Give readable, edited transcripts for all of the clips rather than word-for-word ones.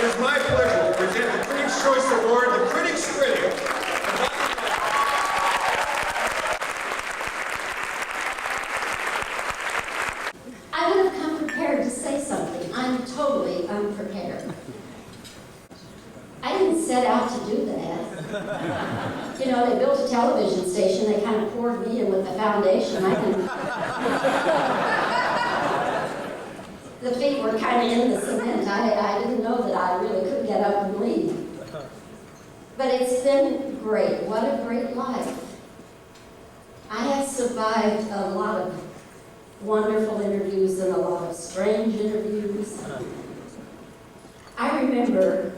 It is my pleasure to present the Critics' Choice Award, the Critics' Critic. I would have come prepared to say something. I'm totally unprepared. I didn't set out to do that. You know, they built a television station, they kind of poured me in with the foundation. The feet were kind of in the cement. I didn't know that I really could get up and leave. But it's been great. What a great life. I have survived a lot of wonderful interviews and a lot of strange interviews. I remember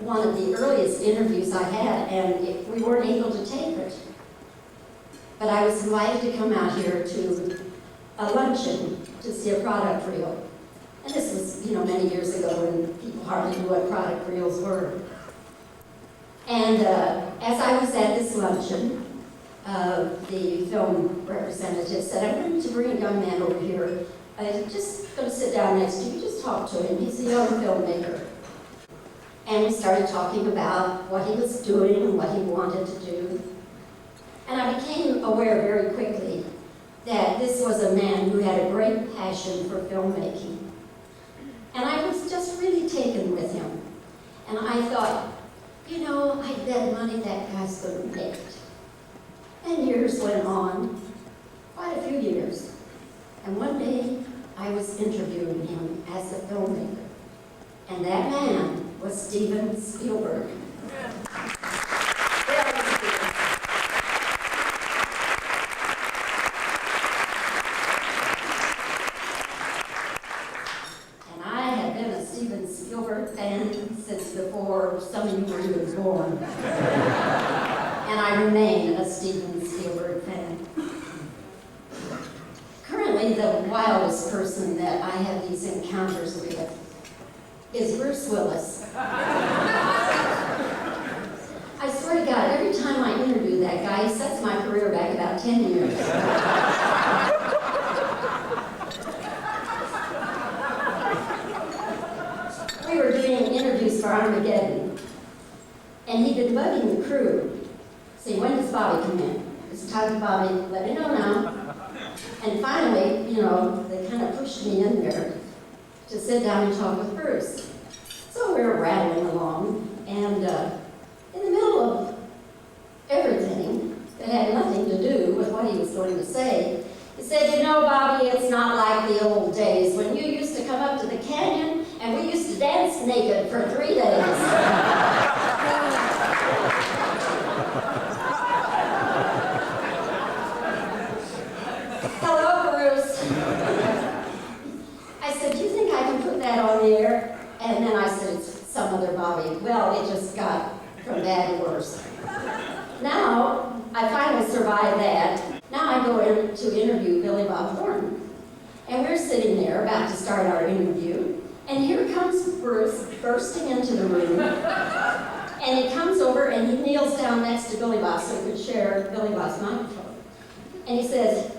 one of the earliest interviews I had, and we weren't able to tape it. But I was invited to come out here to a luncheon to see a product reel. And this was, many years ago when people hardly knew what product reels were. And as I was at this luncheon, the film representative said, "I'm going to bring a young man over here. I'm just going to sit down next to you, just talk to him. He's a young filmmaker." And we started talking about what he was doing and what he wanted to do. And I became aware very quickly that this was a man who had a great passion for filmmaking. And I was just really taken with him. And I thought, I bet money that guy's going to make it. And years went on, quite a few years. And one day, I was interviewing him as a filmmaker. And that man was Steven Spielberg. And I had been a Steven Spielberg fan since before some of you were even born. And I remain a Steven Spielberg fan. Currently, the wildest person that I have these encounters with is Bruce Willis. I swear to God, every time I interview that guy, he sets my career back about 10 years. We were doing interviews for Armageddon, and he'd been bugging the crew. See, when does Bobbie come in? It's time for Bobbie, let me know now. And finally, they kind of pushed me in there to sit down and talk with Bruce. So we were rattling along, and in the middle of everything that had nothing to do with what he was going to say, he said, Bobbie, it's not like the old days when you used to come up to the canyon and we used to dance naked for 3 days. Hello, Bruce. I said, do you think I can put that on the air? And then I said, it's some other Bobbie. Well, it just got from bad to worse. Now, I finally survived that. Now I go in to interview Billy Bob Thornton. And we're sitting there about to start our interview. And here comes Bruce bursting into the room. And he comes over and he kneels down next to Billy Bob so he could share Billy Bob's microphone. And he says,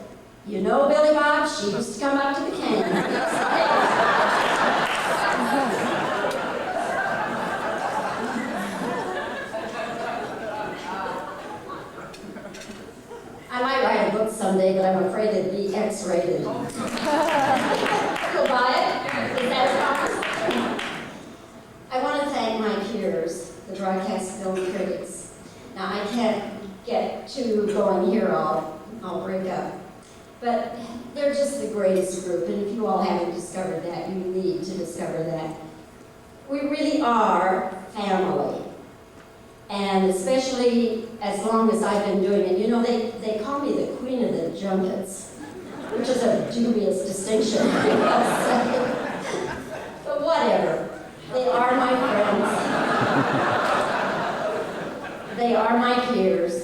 Billy Bob, she used to come up to the canyon. I might write a book someday, but I'm afraid it'd be X-rated. You'll buy it? Is that a promise? I want to thank my peers, the broadcast film critics. Now, I can't get too going here, I'll break up. But they're just the greatest group, and if you all haven't discovered that, you need to discover that. We really are family. And especially as long as I've been doing it, they call me the queen of the junkets, which is a dubious distinction, I must say. But whatever. They are my friends. They are my peers.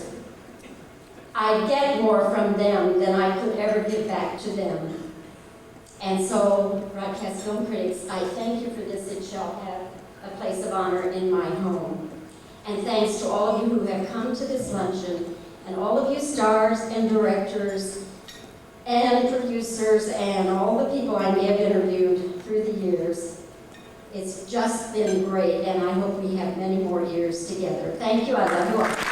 I get more from them than I could ever give back to them. And so, broadcast film critics, I thank you for this. It shall have a place of honor in my home. And thanks to all of you who have come to this luncheon, and all of you stars and directors and producers and all the people I may have interviewed through the years. It's just been great, and I hope we have many more years together. Thank you. I love you all.